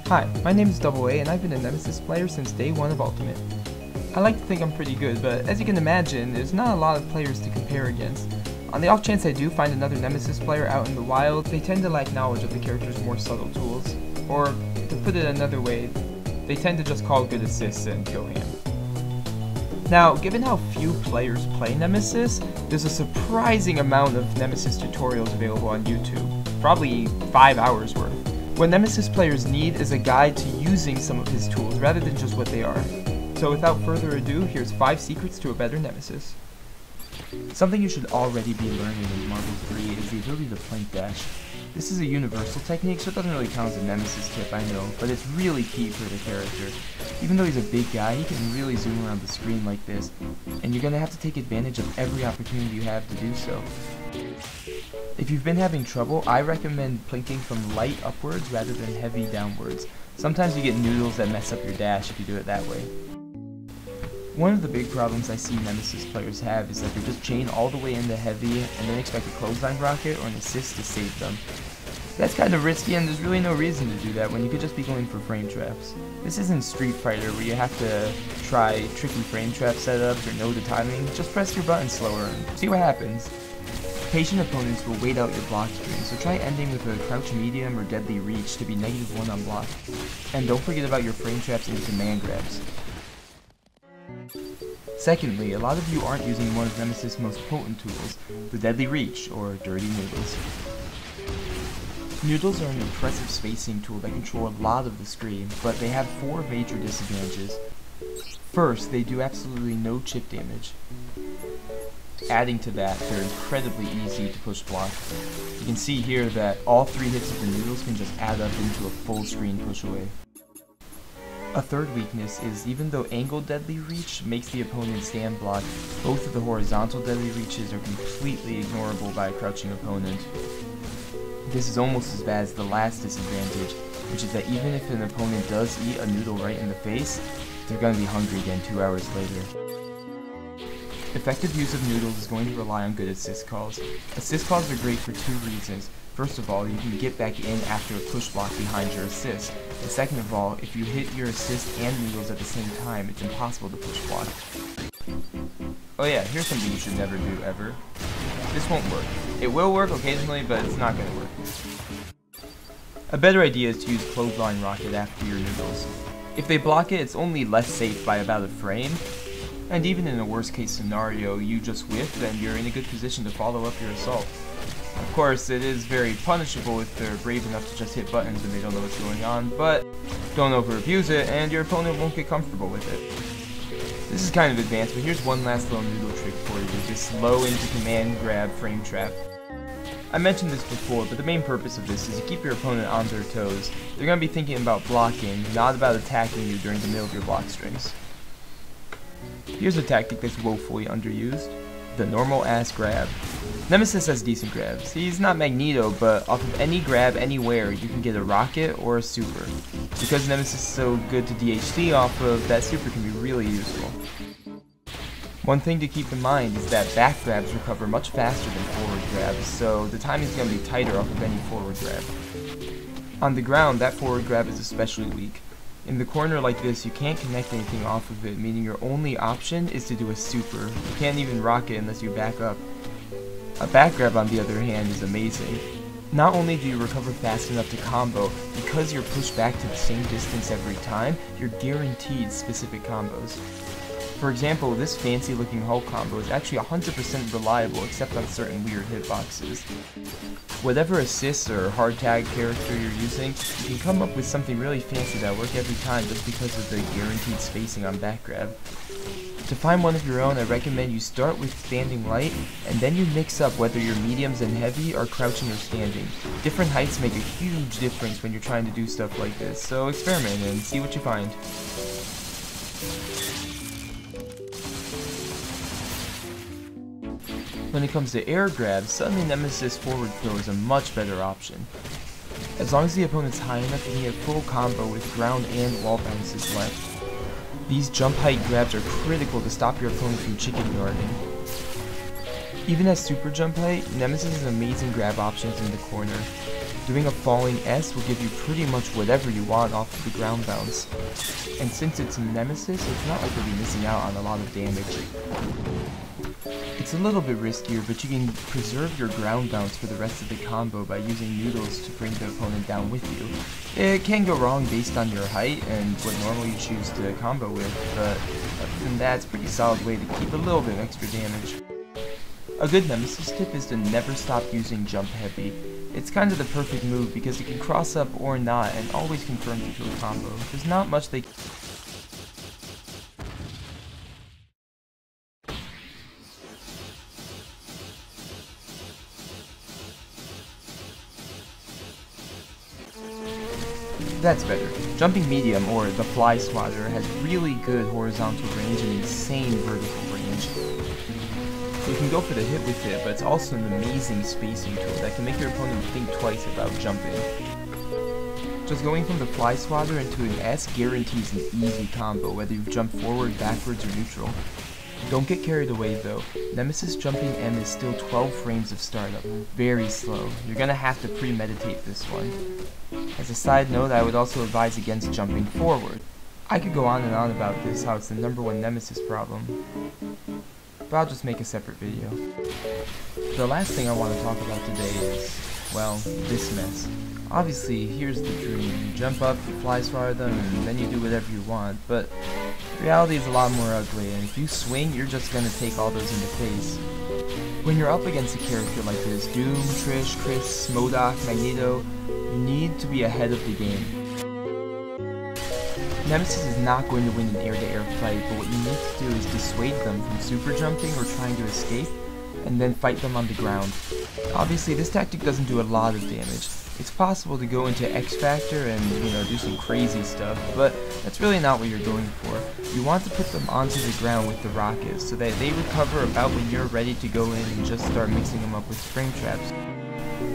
Hi, my name is Double A and I've been a Nemesis player since day one of Ultimate. I like to think I'm pretty good, but as you can imagine, there's not a lot of players to compare against. On the off chance I do find another Nemesis player out in the wild, they tend to lack knowledge of the character's more subtle tools. Or, to put it another way, they tend to just call good assists and go ham. Now, given how few players play Nemesis, there's a surprising amount of Nemesis tutorials available on YouTube, probably 5 hours worth. What Nemesis players need is a guide to using some of his tools rather than just what they are. So without further ado, here's 5 secrets to a better Nemesis. Something you should already be learning in Marvel 3 is the ability to plank dash. This is a universal technique, so it doesn't really count as a Nemesis tip, I know, but it's really key for the character. Even though he's a big guy, he can really zoom around the screen like this, and you're gonna have to take advantage of every opportunity you have to do so. If you've been having trouble, I recommend plinking from light upwards rather than heavy downwards. Sometimes you get Noodles that mess up your dash if you do it that way. One of the big problems I see Nemesis players have is that they just chain all the way into heavy and then expect a clothesline rocket or an assist to save them. That's kind of risky and there's really no reason to do that when you could just be going for frame traps. This isn't Street Fighter where you have to try tricky frame trap setups or know the timing. Just press your button slower and see what happens. Patient opponents will wait out your block string, so try ending with a crouch medium or deadly reach to be -1 on block. And don't forget about your frame traps and command grabs. Secondly, a lot of you aren't using one of Nemesis' most potent tools, the deadly reach, or dirty Noodles. Noodles are an impressive spacing tool that control a lot of the screen, but they have 4 major disadvantages. First, they do absolutely no chip damage. Adding to that, they're incredibly easy to push block. You can see here that all 3 hits of the Noodles can just add up into a full screen push away. A third weakness is even though angled deadly reach makes the opponent stand block, both of the horizontal deadly reaches are completely ignorable by a crouching opponent. This is almost as bad as the last disadvantage, which is that even if an opponent does eat a Noodle right in the face, they're going to be hungry again 2 hours later. Effective use of Noodles is going to rely on good assist calls. Assist calls are great for 2 reasons. First of all, you can get back in after a push block behind your assist. And second of all, if you hit your assist and Noodles at the same time, it's impossible to push block. Oh yeah, here's something you should never do ever. This won't work. It will work occasionally, but it's not going to work. A better idea is to use clothesline rocket after your Noodles. If they block it, it's only less safe by about a frame. And even in a worst case scenario, you just whiff, then you're in a good position to follow up your assault. Of course, it is very punishable if they're brave enough to just hit buttons and they don't know what's going on, but don't over-abuse it and your opponent won't get comfortable with it. This is kind of advanced, but here's one last little Noodle trick for you, this low into command grab frame trap. I mentioned this before, but the main purpose of this is to keep your opponent on their toes. They're going to be thinking about blocking, not about attacking you during the middle of your block strings. Here's a tactic that's woefully underused, the normal ass grab. Nemesis has decent grabs. He's not Magneto, but off of any grab anywhere, you can get a rocket or a super. Because Nemesis is so good to DHD off of, that super can be really useful. One thing to keep in mind is that back grabs recover much faster than forward grabs, so the timing is going to be tighter off of any forward grab. On the ground, that forward grab is especially weak. In the corner like this, you can't connect anything off of it, meaning your only option is to do a super. You can't even rocket unless you back up. A back grab, on the other hand, is amazing. Not only do you recover fast enough to combo, because you're pushed back to the same distance every time, you're guaranteed specific combos. For example, this fancy looking Hulk combo is actually 100% reliable except on certain weird hitboxes. Whatever assists or hard tag character you're using, you can come up with something really fancy that'll work every time just because of the guaranteed spacing on back grab. To find one of your own, I recommend you start with standing light, and then you mix up whether your mediums and heavy are crouching or standing. Different heights make a huge difference when you're trying to do stuff like this, so experiment and see what you find. When it comes to air grabs, suddenly Nemesis forward throw is a much better option. As long as the opponent's high enough, you can get full combo with ground and wall bounces left. These jump height grabs are critical to stop your opponent from chicken guarding. Even at super jump height, Nemesis has amazing grab options in the corner. Doing a falling S will give you pretty much whatever you want off of the ground bounce. And since it's Nemesis, it's not like you'll be missing out on a lot of damage. It's a little bit riskier, but you can preserve your ground bounce for the rest of the combo by using Noodles to bring the opponent down with you. It can go wrong based on your height and what normal you choose to combo with, but other than that, it's a pretty solid way to keep a little bit of extra damage. A good Nemesis tip is to never stop using Jump Heavy. It's kind of the perfect move because it can cross up or not and always confirms you to a combo. There's not much they That's better. Jumping Medium, or the Fly Swatter, has really good horizontal range and insane vertical range. You can go for the hit with it, but it's also an amazing spacing tool that can make your opponent think twice about jumping. Just going from the Fly Swatter into an S guarantees an easy combo, whether you jump forward, backwards, or neutral. Don't get carried away though. Nemesis jumping M is still 12 frames of startup, very slow. You're gonna have to premeditate this one. As a side note, I would also advise against jumping forward. I could go on and on about this, how it's the #1 Nemesis problem, but I'll just make a separate video. The last thing I want to talk about today is, well, this mess. Obviously, here's the dream. You jump up, you fly swatter them, and then you do whatever you want, but reality is a lot more ugly, and if you swing, you're just gonna take all those in the face. When you're up against a character like this, Doom, Trish, Chris, MODOK, Magneto, you need to be ahead of the game. Nemesis is not going to win an air-to-air fight, but what you need to do is dissuade them from super jumping or trying to escape, and then fight them on the ground. Obviously, this tactic doesn't do a lot of damage. It's possible to go into X Factor and, do some crazy stuff, but that's really not what you're going for. You want to put them onto the ground with the rockets, so that they recover about when you're ready to go in and just start mixing them up with spring traps.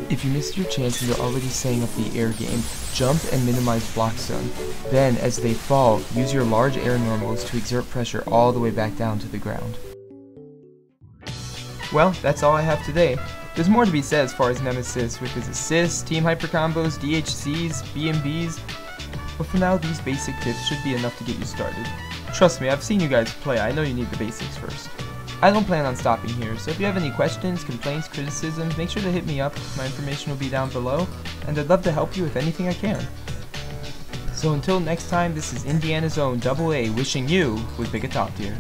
If you missed your chance and you're already setting up the air game, jump and minimize block stun. Then, as they fall, use your large air normals to exert pressure all the way back down to the ground. Well, that's all I have today. There's more to be said as far as Nemesis with his assists, team hyper combos, DHCs, BMBs, but for now these basic tips should be enough to get you started. Trust me, I've seen you guys play, I know you need the basics first. I don't plan on stopping here, so if you have any questions, complaints, criticisms, make sure to hit me up. My information will be down below, and I'd love to help you with anything I can. So until next time, this is Indiana's own AA wishing you would pick a top tier.